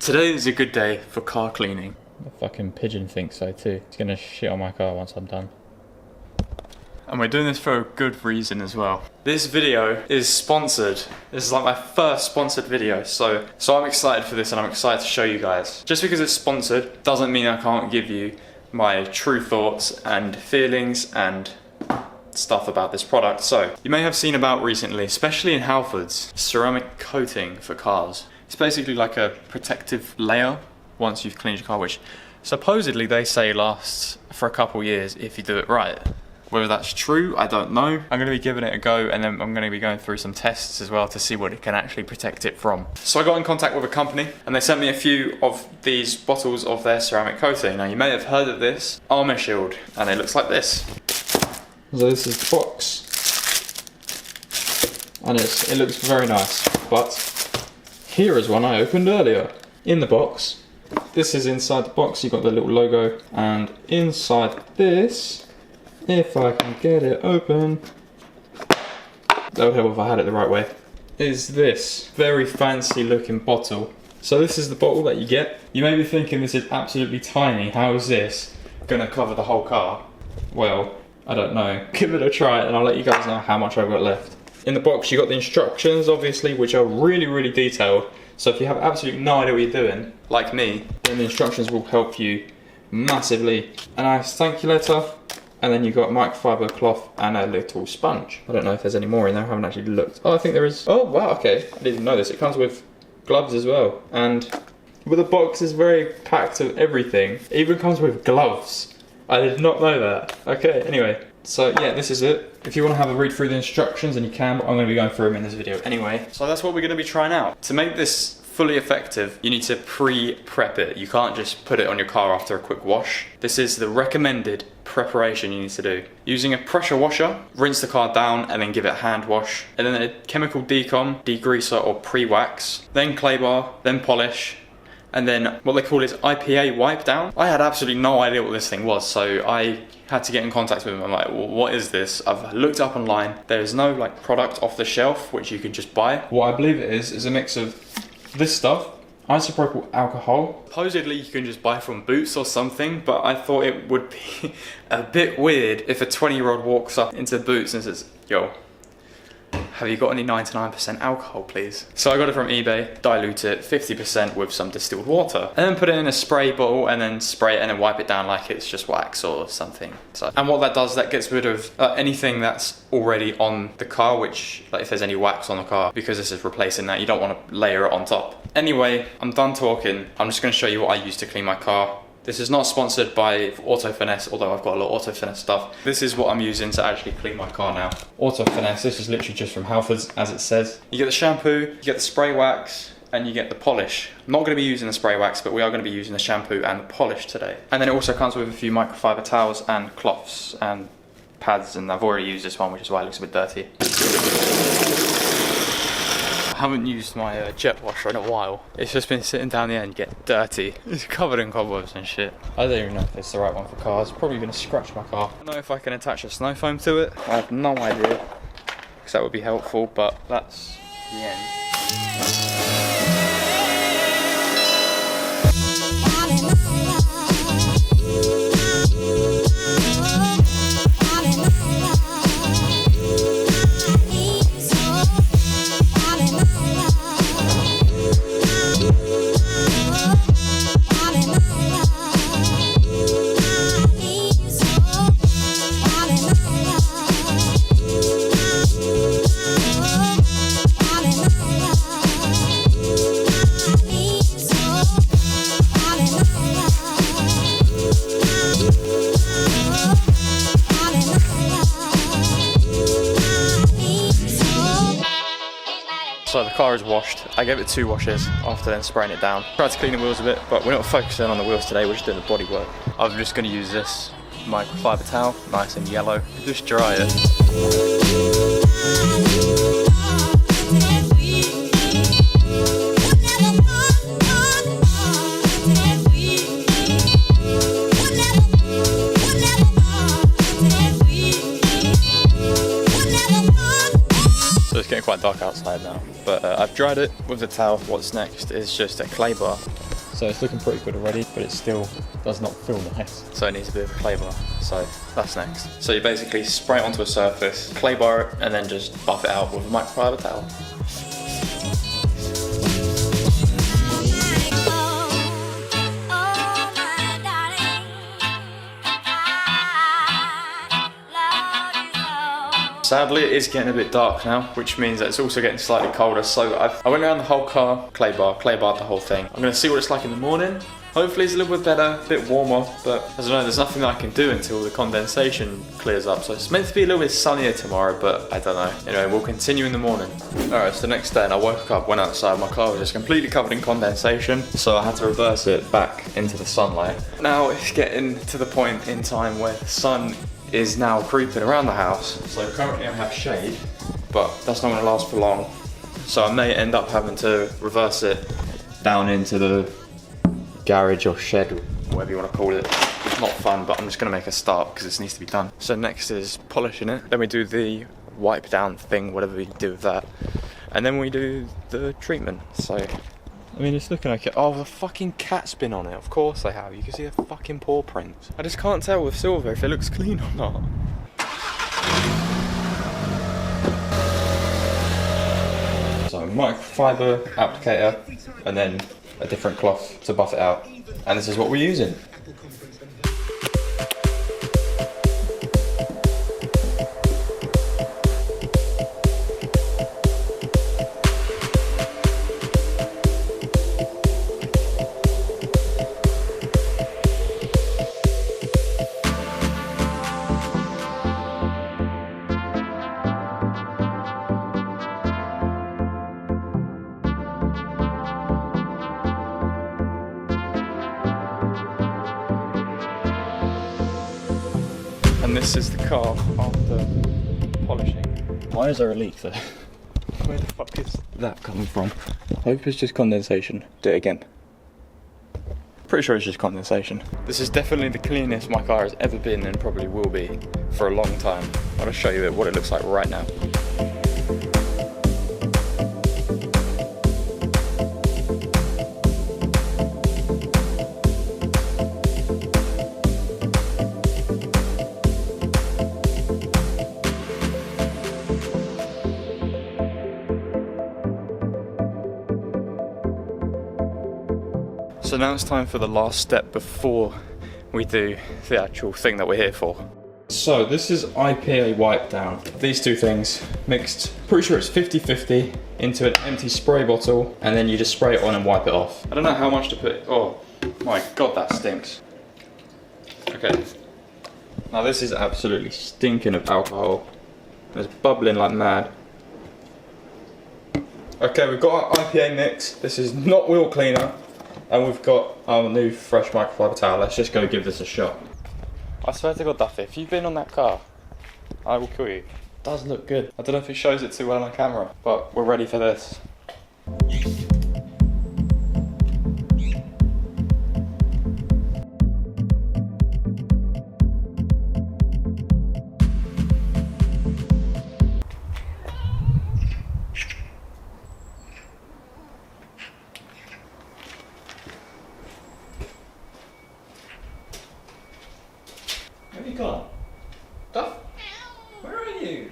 Today is a good day for car cleaning. The fucking pigeon thinks so too. It's gonna shit on my car once I'm done. And we're doing this for a good reason as well. This video is sponsored. This is like my first sponsored video, so I'm excited for this and I'm excited to show you guys. Just because it's sponsored doesn't mean I can't give you my true thoughts and feelings and stuff about this product. So, you may have seen about recently, especially in Halfords, ceramic coating for cars. It's basically like a protective layer once you've cleaned your car, which supposedly they say lasts for a couple years if you do it right. Whether that's true, I don't know. I'm going to be giving it a go and then I'm going to be going through some tests as well to see what it can actually protect it from. So I got in contact with a company and they sent me a few of these bottles of their ceramic coating. Now you may have heard of this, Armour Shield, and it looks like this. So this is the box. And it looks very nice, but here is one I opened earlier. In the box, this is inside the box, you've got the little logo, and inside this, if I can get it open, that would help if I had it the right way, is this very fancy looking bottle. So this is the bottle that you get. You may be thinking this is absolutely tiny, how is this gonna cover the whole car? Well, I don't know. Give it a try and I'll let you guys know how much I've got left. In the box you got the instructions obviously, which are really detailed. So if you have absolutely no idea what you're doing, like me, then the instructions will help you massively. A nice thank you letter, and then you've got microfiber cloth and a little sponge. I don't know if there's any more in there, I haven't actually looked. Oh, I think there is. Oh wow, okay, I didn't even know this. It comes with gloves as well. And the box is very packed of everything. It even comes with gloves. I did not know that. Okay, anyway. So yeah, this is it. If you want to have a read through the instructions, and you can, but I'm going to be going through them in this video anyway. So that's what we're going to be trying out. To make this fully effective, you need to pre-prep it. You can't just put it on your car after a quick wash. This is the recommended preparation you need to do. Using a pressure washer, rinse the car down and then give it a hand wash. And then a chemical decom, degreaser or pre-wax. Then clay bar, then polish. And then what they call is IPA wipe down. I had absolutely no idea what this thing was, so I had to get in contact with them. I'm like, well, what is this? I've looked up online. There is no like product off the shelf which you can just buy. What I believe it is a mix of this stuff, isopropyl alcohol. Supposedly you can just buy from Boots or something, but I thought it would be a bit weird if a 20-year-old walks up into Boots and says, yo, have you got any 99% alcohol, please? So I got it from eBay, dilute it 50% with some distilled water, and then put it in a spray bottle and then spray it and then wipe it down like it's just wax or something. So, and what that does, that gets rid of anything that's already on the car, which, like if there's any wax on the car, because this is replacing that, you don't want to layer it on top. Anyway, I'm done talking. I'm just going to show you what I use to clean my car. This is not sponsored by Auto Finesse, although I've got a lot of Auto Finesse stuff. This is what I'm using to actually clean my car now. Auto Finesse, this is literally just from Halfords, as it says. You get the shampoo, you get the spray wax, and you get the polish. I'm not going to be using the spray wax, but we are going to be using the shampoo and the polish today. And then it also comes with a few microfiber towels and cloths and pads, and I've already used this one, which is why it looks a bit dirty. I haven't used my jet washer in a while. It's just been sitting down the end, get dirty. It's covered in cobwebs and shit. I don't even know if it's the right one for cars. Probably gonna scratch my car. I don't know if I can attach a snow foam to it. I have no idea, because that would be helpful, but that's the end. So the car is washed. I gave it 2 washes after then spraying it down. Tried to clean the wheels a bit, but we're not focusing on the wheels today, we're just doing the body work. I'm just going to use this microfiber towel, nice and yellow, just dry it. It's getting quite dark outside now, but I've dried it with the towel. What's next is just a clay bar So it's looking pretty good already, but it still does not feel nice. So it needs a bit of a clay bar, so that's next. So you basically spray it onto a surface, clay bar it, and then just buff it out with a microfiber towel. Sadly, it is getting a bit dark now, which means that it's also getting slightly colder. So I went around the whole car, clay barred the whole thing. I'm gonna see what it's like in the morning. Hopefully it's a little bit better, a bit warmer, but I don't know, there's nothing that I can do until the condensation clears up. So it's meant to be a little bit sunnier tomorrow, but I don't know. Anyway, we'll continue in the morning. Alright, it's the next day and I woke up, went outside, my car was just completely covered in condensation, so I had to reverse it back into the sunlight. Now it's getting to the point in time where the sun is now creeping around the house. So currently I have shade, but that's not going to last for long. So I may end up having to reverse it down into the garage or shed, or whatever you want to call it. It's not fun, but I'm just going to make a start because this needs to be done. So next is polishing it. Then we do the wipe down thing, whatever we do with that. And then we do the treatment. So, I mean, it's looking okay. Oh, the fucking cat's been on it. Of course they have. You can see the fucking paw prints. I just can't tell with silver if it looks clean or not. So microfiber applicator and then a different cloth to buff it out. And this is what we're using. And this is the car after polishing. Why is there a leak there? Where the fuck is that coming from? I hope it's just condensation. Do it again. Pretty sure it's just condensation. This is definitely the cleanest my car has ever been and probably will be for a long time. I'll just show you what it looks like right now. So now it's time for the last step before we do the actual thing that we're here for. So this is IPA wipe down. These two things mixed, pretty sure it's 50-50 into an empty spray bottle, and then you just spray it on and wipe it off. I don't know how much to put. Oh my god, that stinks. Okay. Now this is absolutely stinking of alcohol. It's bubbling like mad. Okay, we've got our IPA mix. This is not wheel cleaner. And we've got our new fresh microfiber towel. Let's just go give this a shot. I swear to God, Duffy, if you've been on that car, I will kill you. It does look good. I don't know if it shows it too well on camera, but we're ready for this. Where have you gone? Duff? Where are you?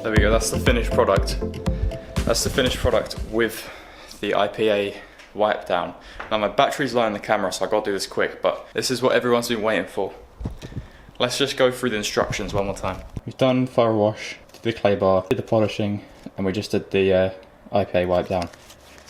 There we go, that's the finished product. That's the finished product with the IPA wipe down. Now my battery's low on the camera, so I gotta do this quick, but this is what everyone's been waiting for. Let's just go through the instructions one more time. We've done fire wash, did the clay bar, did the polishing, and we just did the IPA wipe down.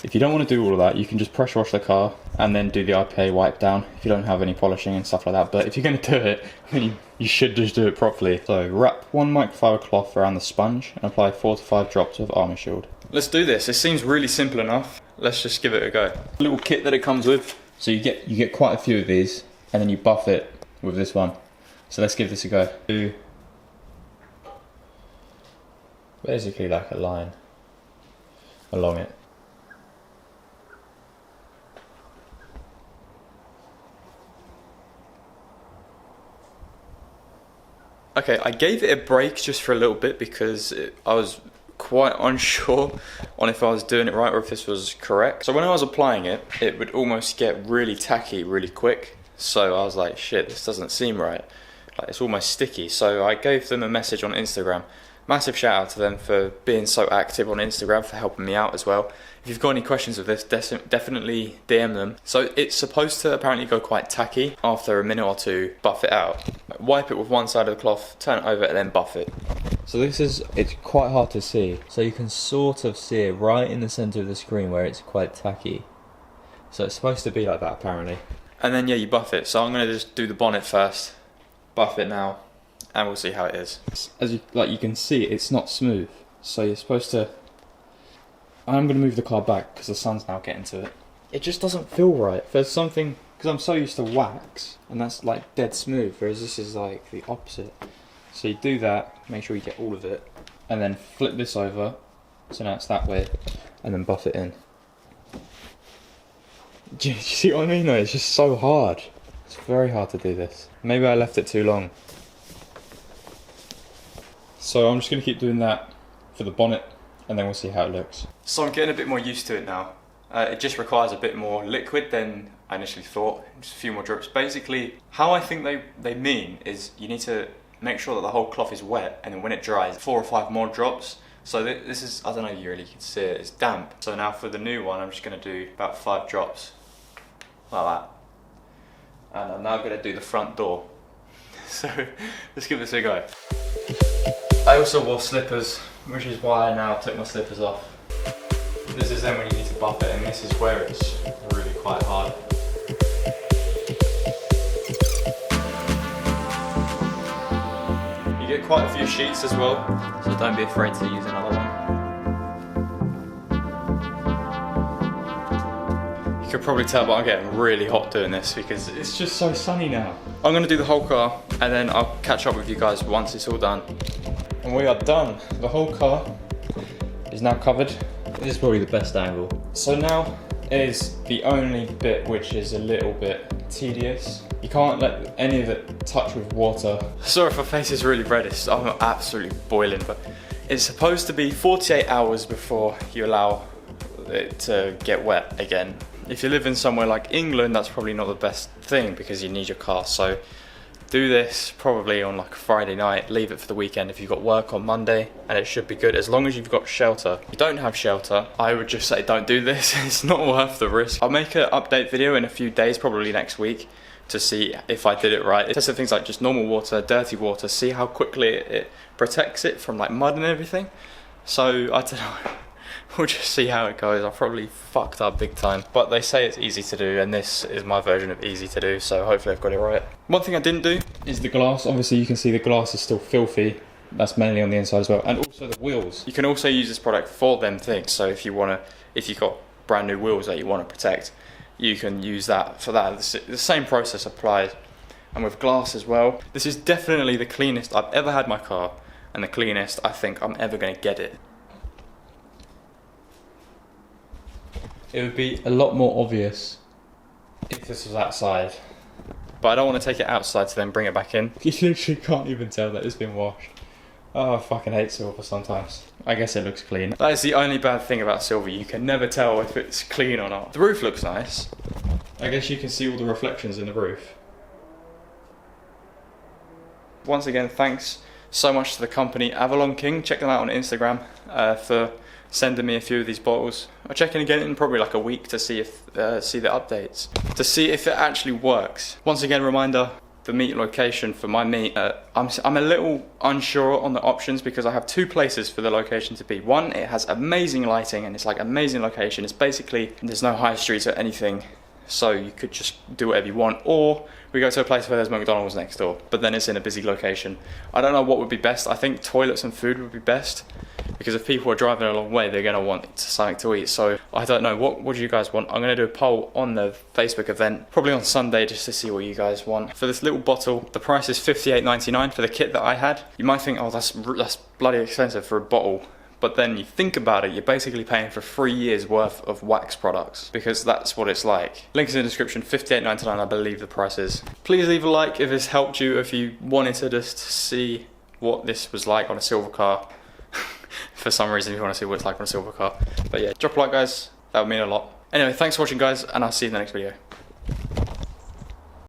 If you don't want to do all of that, you can just pressure wash the car and then do the IPA wipe down if you don't have any polishing and stuff like that. But if you're going to do it, then you should just do it properly. So wrap one microfiber cloth around the sponge and apply 4 to 5 drops of Armour Shield. Let's do this. It seems really simple enough. Let's just give it a go. A little kit that it comes with. So you get quite a few of these, and then you buff it with this one. So let's give this a go. Do basically like a line along it. Okay, I gave it a break just for a little bit because I was quite unsure on if I was doing it right or if this was correct. So when I was applying it, it would almost get really tacky really quick. So I was like, shit, this doesn't seem right. Like, it's almost sticky. So I gave them a message on Instagram. Massive shout out to them for being so active on Instagram, for helping me out as well. If you've got any questions with this, definitely DM them. So it's supposed to apparently go quite tacky after a minute or two. Buff it out. Wipe it with one side of the cloth, turn it over and then buff it. So it's quite hard to see. So you can sort of see it right in the centre of the screen where it's quite tacky. So it's supposed to be like that apparently. And then yeah, you buff it. So I'm going to just do the bonnet first. Buff it now. And we'll see how it is. As you can see, it's not smooth. So you're supposed to... I'm going to move the car back because the sun's now getting to it. It just doesn't feel right. There's something... Because I'm so used to wax, and that's like dead smooth, whereas this is like the opposite. So you do that, make sure you get all of it, and then flip this over, so now it's that way, and then buff it in. Do you see what I mean though? It's just so hard. It's very hard to do this. Maybe I left it too long. So I'm just going to keep doing that for the bonnet, and then we'll see how it looks. So I'm getting a bit more used to it now. It just requires a bit more liquid than I initially thought, just a few more drips. Basically, how I think they mean is you need to make sure that the whole cloth is wet, and then when it dries, 4 or 5 more drops. So this is, I don't know if you really can see it, it's damp. So now for the new one, I'm just going to do about 5 drops, like that. And I'm now going to do the front door. So let's give this a go. I also wore slippers, which is why I now took my slippers off. This is then when you need to buff it, and this is where it's really quite hard. You get quite a few sheets as well, so don't be afraid to use another one. You could probably tell, but I'm getting really hot doing this because it's just so sunny now. I'm going to do the whole car, and then I'll catch up with you guys once it's all done. And we are done. The whole car is now covered. This is probably the best angle. So now is the only bit which is a little bit tedious. You can't let any of it touch with water. Sorry if my face is really reddish, I'm absolutely boiling, but it's supposed to be 48 hours before you allow it to get wet again. If you live in somewhere like England, that's probably not the best thing because you need your car. So do this probably on like a Friday night, leave it for the weekend if you've got work on Monday, and it should be good as long as you've got shelter. If you don't have shelter, I would just say don't do this. It's not worth the risk. I'll make an update video in a few days, probably next week, to see if I did it right. Test things like just normal water, dirty water, see how quickly it protects it from like mud and everything. So I don't know. We'll just see how it goes. I've probably fucked up big time, but they say it's easy to do, and this is my version of easy to do, so hopefully I've got it right. One thing I didn't do is the glass. Obviously you can see the glass is still filthy. That's mainly on the inside as well, and also the wheels. You can also use this product for them things, so if you've got brand new wheels that you want to protect, you can use that for that. The same process applies, and with glass as well. This is definitely the cleanest I've ever had my car, and the cleanest I think I'm ever going to get it. It would be a lot more obvious if this was outside. But I don't want to take it outside to then bring it back in. You literally can't even tell that it's been washed. Oh, I fucking hate silver sometimes. I guess it looks clean. That is the only bad thing about silver. You can never tell if it's clean or not. The roof looks nice. I guess you can see all the reflections in the roof. Once again, thanks so much to the company Avalon King. Check them out on Instagram for sending me a few of these bottles. I'll check in again in probably like a week to see if see the updates, to see if it actually works. Once again, reminder, the meet location for my meet. I'm a little unsure on the options because I have 2 places for the location to be. One, it has amazing lighting and it's like amazing location. It's basically, there's no high streets or anything, so you could just do whatever you want. Or we go to a place where there's McDonald's next door, but then it's in a busy location. I don't know what would be best. I think toilets and food would be best, because if people are driving a long way, they're going to want something to eat. So I don't know, what do you guys want? I'm going to do a poll on the Facebook event, probably on Sunday, just to see what you guys want. For this little bottle, the price is $58.99 for the kit that I had. You might think, oh, that's bloody expensive for a bottle, But then you think about it, you're basically paying for 3 years worth of wax products, because that's what it's like. Link is in the description, $58.99 I believe the price is. Please leave a like if this helped you, if you wanted to just see what this was like on a silver car. For some reason if you want to see what it's like on a silver car. But yeah, drop a like guys, that would mean a lot. Anyway, thanks for watching guys, and I'll see you in the next video.